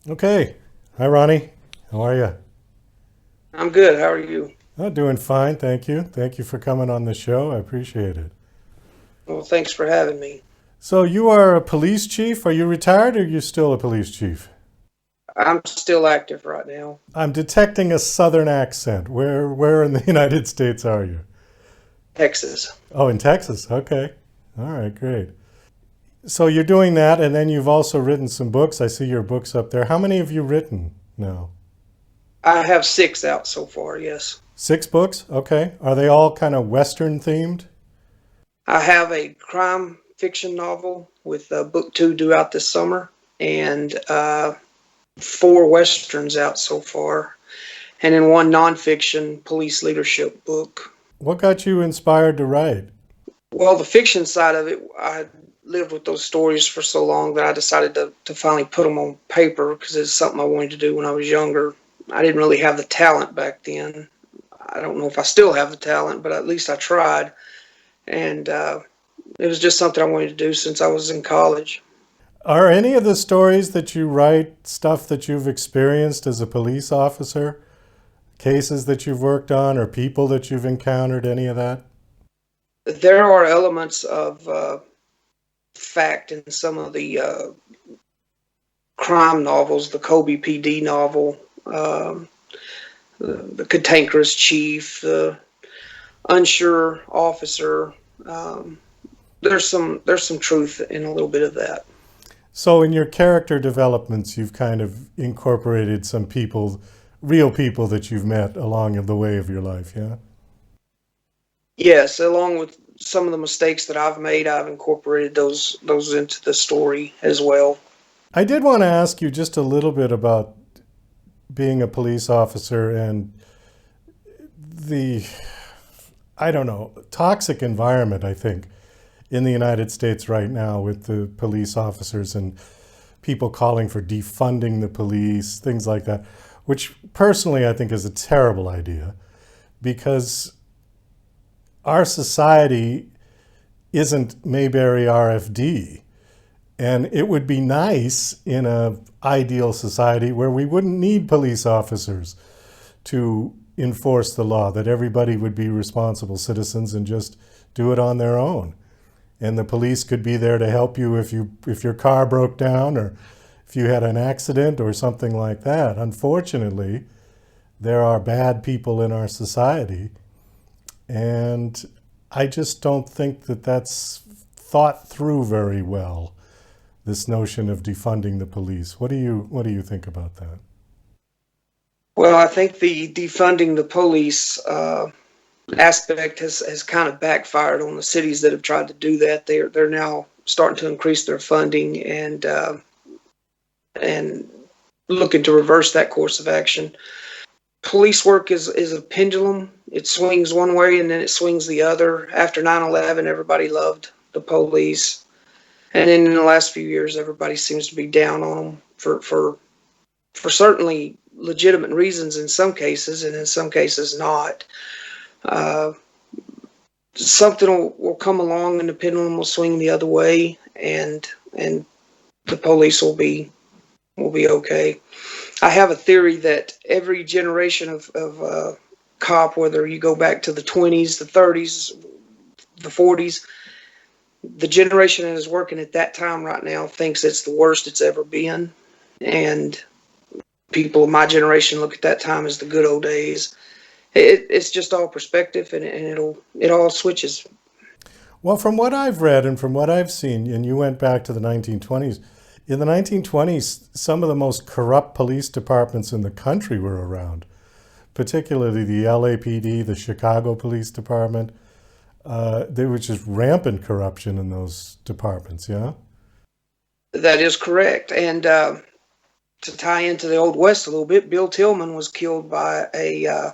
Okay. Hi, Ronnie. How are you? I'm good. How are you? Oh, doing fine, thank you. Thank you for coming on the show. I appreciate it. Well, thanks for having me. So, you are a police chief. Are you retired or are you still a police chief? I'm still active right now. I'm detecting a southern accent. Where in the United States are you? Texas. Oh, in Texas. Okay. All right, great. So, you're doing that, and then you've also written some books. I see your books up there. How many have you written now? I have six out so far, yes. Six books? Okay. Are they all kind of Western themed? I have a crime fiction novel with book two due out this summer, and four westerns out so far, and then one nonfiction police leadership book. What got you inspired to write? Well, the fiction side of it, I lived with those stories for so long that I decided to finally put them on paper because it's something I wanted to do when I was younger. I didn't really have the talent back then. I don't know if I still have the talent, but at least I tried. And it was just something I wanted to do since I was in college. Are any of the stories that you write stuff that you've experienced as a police officer? Cases that you've worked on or people that you've encountered, any of that? There are elements of fact in some of the crime novels, the Kobe PD novel, the cantankerous chief, the unsure officer. Um, there's some truth in a little bit of that. So, in your character developments, you've kind of incorporated some people, real people that you've met along the way of your life, yeah? Yes, along with some of the mistakes that I've made, I've incorporated those into the story as well. I did want to ask you just a little bit about being a police officer and the, I don't know, toxic environment, I think, in the United States right now with the police officers and people calling for defunding the police, things like that, which personally I think is a terrible idea because our society isn't Mayberry RFD. And it would be nice in an ideal society where we wouldn't need police officers to enforce the law, that everybody would be responsible citizens and just do it on their own. And the police could be there to help you if your car broke down or if you had an accident or something like that. Unfortunately, there are bad people in our society, and I just don't think that that's thought through very well. This notion of defunding the police. What do you think about that? Well, I think the defunding the police aspect has kind of backfired on the cities that have tried to do that. They're now starting to increase their funding and looking to reverse that course of action. Police work is a pendulum. It swings one way and then it swings the other. After 9/11, everybody loved the police, and then in the last few years, everybody seems to be down on them for certainly legitimate reasons in some cases, and in some cases not. Uh, Something will come along and the pendulum will swing the other way, and the police will be okay. I have a theory that every generation of cop, whether you go back to the 20s, the 30s, the 40s, the generation that is working at that time right now thinks it's the worst it's ever been, and people of my generation look at that time as the good old days. It's just all perspective, and it all switches. Well, from what I've read and from what I've seen, and you went back to the 1920s, in the 1920s, some of the most corrupt police departments in the country were around, particularly the LAPD, the Chicago Police Department. There was just rampant corruption in those departments, yeah? That is correct. And to tie into the Old West a little bit, Bill Tillman was killed by a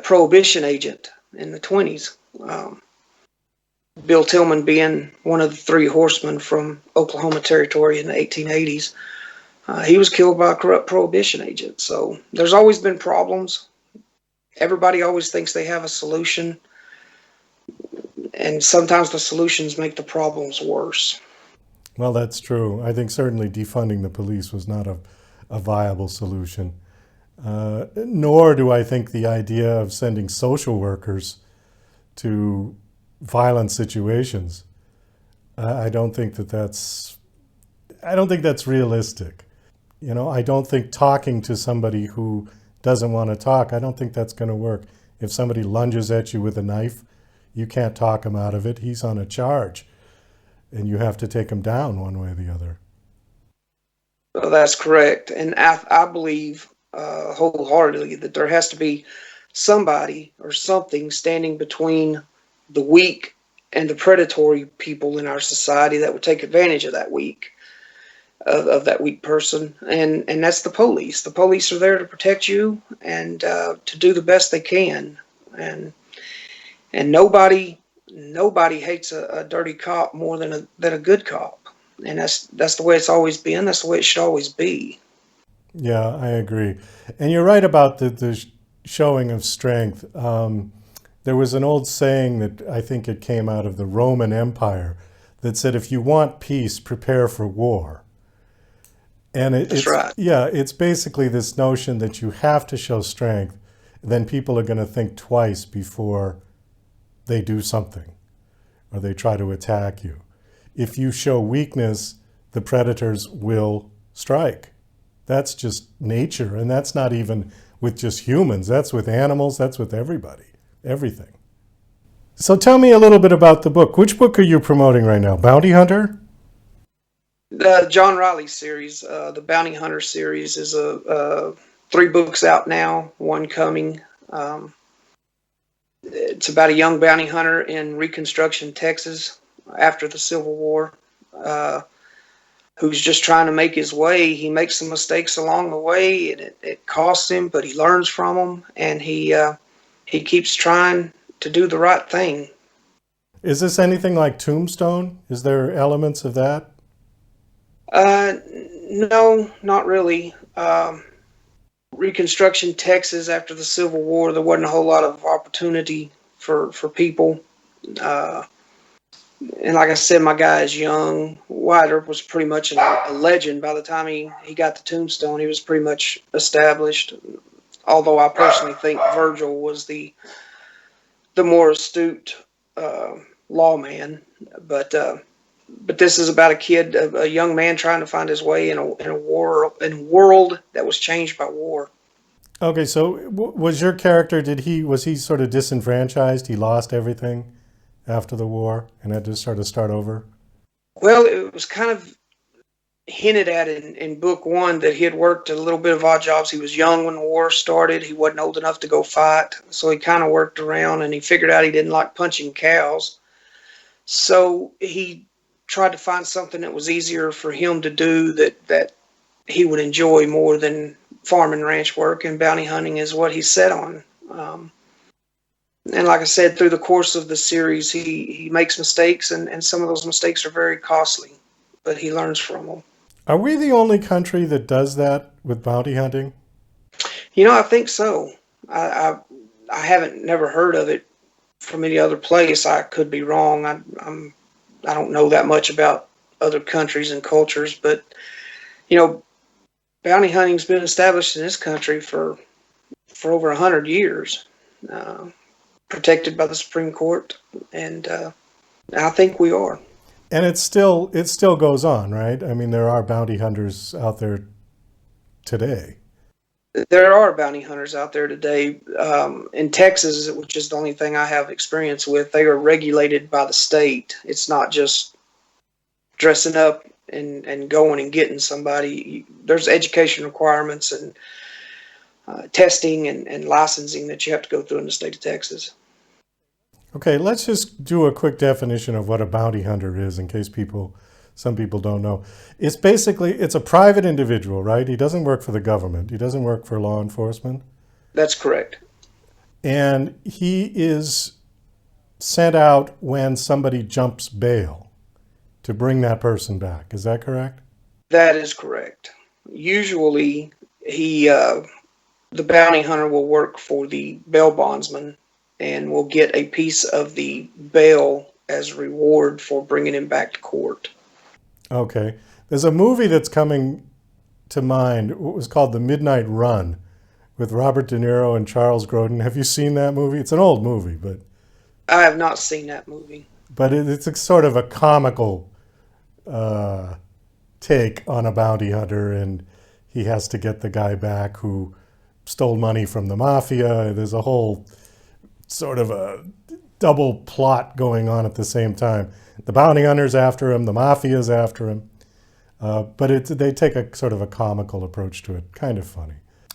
prohibition agent in the 20s. Bill Tillman being one of the three horsemen from Oklahoma Territory in the 1880s. He was killed by a corrupt prohibition agent. So there's always been problems. Everybody always thinks they have a solution, and sometimes the solutions make the problems worse. Well, that's true. I think certainly defunding the police was not a viable solution. Nor do I think the idea of sending social workers to violent situations. I don't think I don't think that's realistic. You know, I don't think talking to somebody who doesn't want to talk, I don't think that's going to work. If somebody lunges at you with a knife, you can't talk him out of it. He's on a charge, and you have to take him down one way or the other. Well, that's correct. And I believe wholeheartedly that there has to be somebody or something standing between the weak and the predatory people in our society that would take advantage of that weak. Of that weak person, and that's the police. The police are there to protect you and to do the best they can, and nobody hates a dirty cop more than a good cop, and that's the way it's always been. That's the way it should always be. Yeah, I agree. And you're right about the showing of strength. There was an old saying that I think it came out of the Roman Empire that said, if you want peace, prepare for war. And That's right. it's basically this notion that you have to show strength, then people are going to think twice before they do something or they try to attack you. If you show weakness, the predators will strike. That's just nature, and that's not even with just humans. That's with animals, that's with everybody, everything. So tell me a little bit about the book. Which book are you promoting right now? Bounty Hunter? The John Riley series, the Bounty Hunter series, is 3 books out now, one coming. It's about a young bounty hunter in Reconstruction, Texas, after the Civil War, who's just trying to make his way. He makes some mistakes along the way, and it costs him, but he learns from them, and he keeps trying to do the right thing. Is this anything like Tombstone? Is there elements of that? No, not really. Reconstruction, Texas, after the Civil War, there wasn't a whole lot of opportunity for people. And like I said, my guy is young. Wyatt Earp was pretty much a legend by the time he got to Tombstone. He was pretty much established. Although I personally think Virgil was the more astute lawman, but this is about a kid, a young man trying to find his way in a world that was changed by war. Okay, so was your character, was he sort of disenfranchised? He lost everything after the war and had to sort of start over? Well, it was kind of hinted at in book 1 that he had worked a little bit of odd jobs. He was young when the war started. He wasn't old enough to go fight, so he kind of worked around, and he figured out he didn't like punching cows. So he tried to find something that was easier for him to do that he would enjoy more than farm and ranch work, and bounty hunting is what he's set on. And like I said, through the course of the series, he makes mistakes, and some of those mistakes are very costly, but he learns from them. Are we the only country that does that with bounty hunting? You know, I think so. I haven't never heard of it from any other place. I could be wrong. I don't know that much about other countries and cultures, but bounty hunting's been established in this country for over 100 years, protected by the Supreme Court, and I think we are. And it still goes on, right? I mean, there are bounty hunters out there today. There are bounty hunters out there today. In Texas, which is the only thing I have experience with, they are regulated by the state. It's not just dressing up and going and getting somebody. There's education requirements and testing and licensing that you have to go through in the state of Texas. Okay, let's just do a quick definition of what a bounty hunter is in case some people don't know. It's a private individual, right? He doesn't work for the government. He doesn't work for law enforcement. That's correct. And he is sent out when somebody jumps bail to bring that person back. Is that correct? That is correct. Usually, the bounty hunter will work for the bail bondsman and will get a piece of the bail as reward for bringing him back to court. Okay. There's a movie that's coming to mind. It was called The Midnight Run with Robert De Niro and Charles Grodin. Have you seen that movie? It's an old movie, I have not seen that movie. it's a sort of a comical uh, take on a bounty hunter, and he has to get the guy back who stole money from the mafia. There's a whole sort of a double plot going on at the same time. The bounty hunter's after him, the mafia's after him, they take a sort of a comical approach to it. Kind of funny.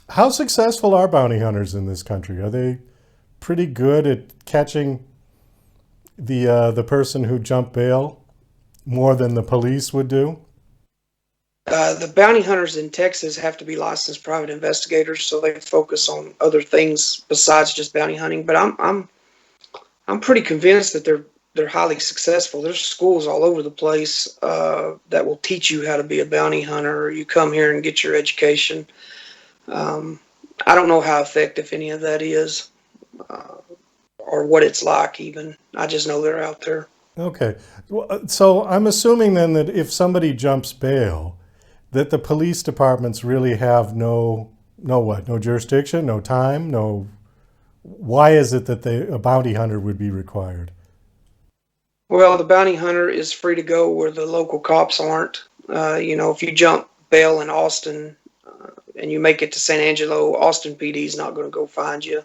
How successful are bounty hunters in this country? Are they pretty good at catching the person who jumped bail more than the police would do? The bounty hunters in Texas have to be licensed private investigators, so they focus on other things besides just bounty hunting. But I'm pretty convinced that they're highly successful. There's schools all over the place that will teach you how to be a bounty hunter. You come here and get your education. I don't know how effective any of that is, or what it's like even. I just know they're out there. Okay. So I'm assuming then that if somebody jumps bail, that the police departments really have no jurisdiction, no time, no. Why is it that a bounty hunter would be required? Well, the bounty hunter is free to go where the local cops aren't. If you jump bail in Austin and you make it to San Angelo, Austin PD is not going to go find you.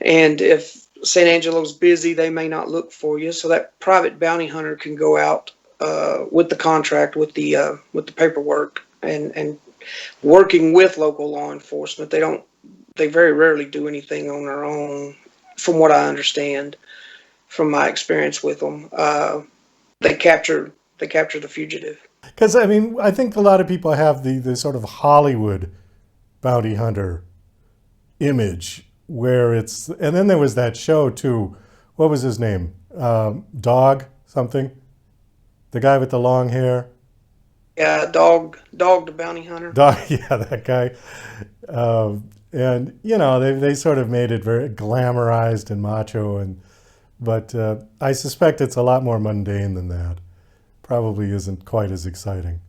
And if San Angelo's busy, they may not look for you. So that private bounty hunter can go out with the contract, with the paperwork, and working with local law enforcement. They very rarely do anything on their own, from what I understand, from my experience with them. They capture the fugitive. Because I think a lot of people have the sort of Hollywood bounty hunter image where and then there was that show too. What was his name? Dog something. The guy with the long hair. Yeah, Dog the bounty hunter. Dog, yeah, that guy. And they sort of made it very glamorized and macho, but I suspect it's a lot more mundane than that. Probably isn't quite as exciting.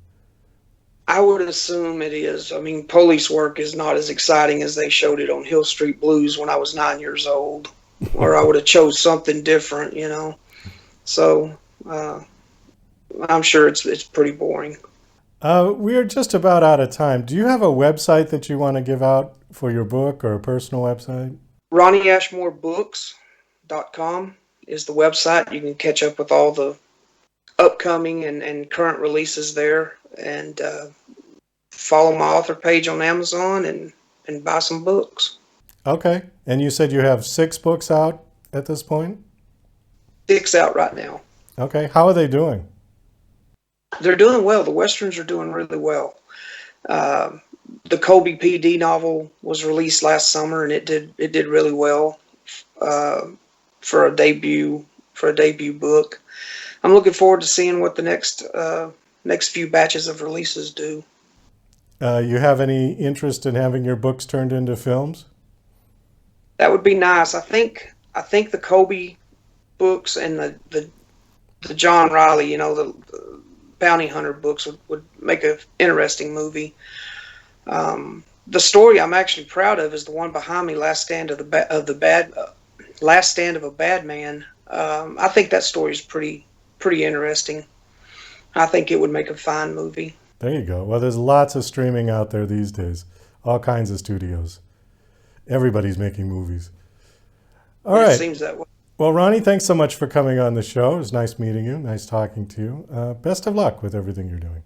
I would assume it is. Police work is not as exciting as they showed it on Hill Street Blues when I was 9 years old, or I would have chose something different, So I'm sure it's pretty boring. We are just about out of time. Do you have a website that you want to give out for your book, or a personal website? RonnieAshmoreBooks.com is the website. You can catch up with all the upcoming and current releases there, and follow my author page on Amazon and buy some books. Okay. And you said you have 6 books out at this point? 6 out right now. Okay. How are they doing? They're doing well. The Westerns are doing really well. The Colby PD novel was released last summer, and it did really well for a debut book. I'm looking forward to seeing what the next few batches of releases do. You have any interest in having your books turned into films? That would be nice. I think the Colby books and the John Riley, the bounty hunter books would make an interesting movie. The story I'm actually proud of is the one behind me, Last Stand of a Bad Man. I think that story is pretty interesting. I think it would make a fine movie. There you go. Well, there's lots of streaming out there these days. All kinds of studios. Everybody's making movies. All right. It seems that way. Well, Ronnie, thanks so much for coming on the show. It was nice meeting you. Nice talking to you. Best of luck with everything you're doing.